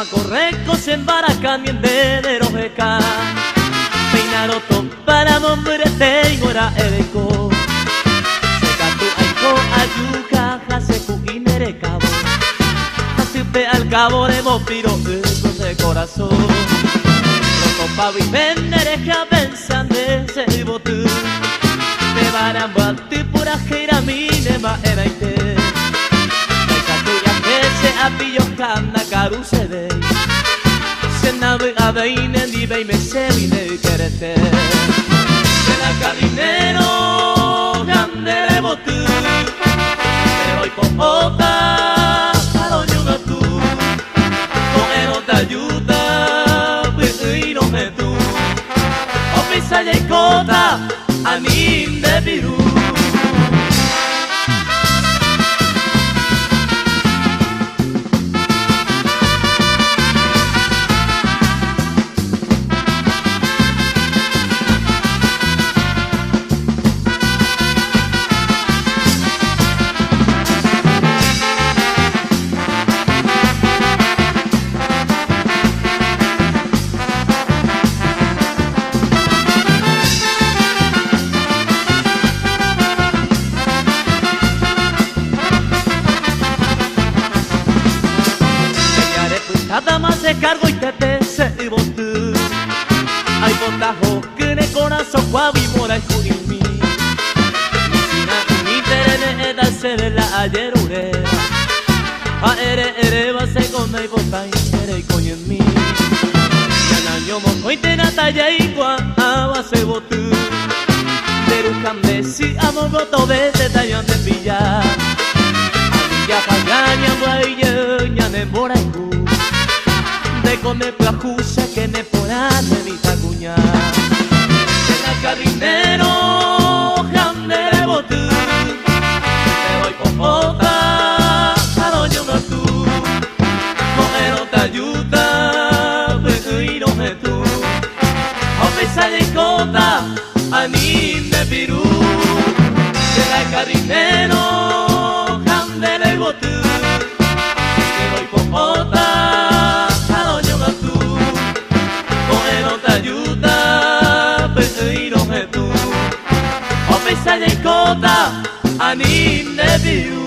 correcco sembara cambiende de rojeca peinaro to para nombre tengo era eco secatu aiko ayuka haseku inere cabo hasipe al cabo de mopiro de corazón loco pa vivere que pensan de se botu te van a batir por ajera mine ma era ite apillo cana caruse de se navega veine di vei me se vine querete se la carinero grande botu te voy por otra a doña tú con eno te ayuda y no me tú o pisa y cota a mí de Pirú. Nada más se cargo y te se y botu ay botajo que ne corazón guavi mora y junimi Sina ni tere de darse la ayer urera a ere va se con y bota y tere coño en mí ya año mo y te talla y gua a se botu pero cambie si amo goto de tallan de pilla ya pagaña guay ya ne mora y de come plajusa que ne porane mi tacuña de la carinero grande de botu te voy por otra a doña una tú no te ayuda y no me tú o pisa y cota a mí de Pirú de la carinero grande de botu te voy por otra ayuda, pero no me tú o pisa y cota a mí de Pirú.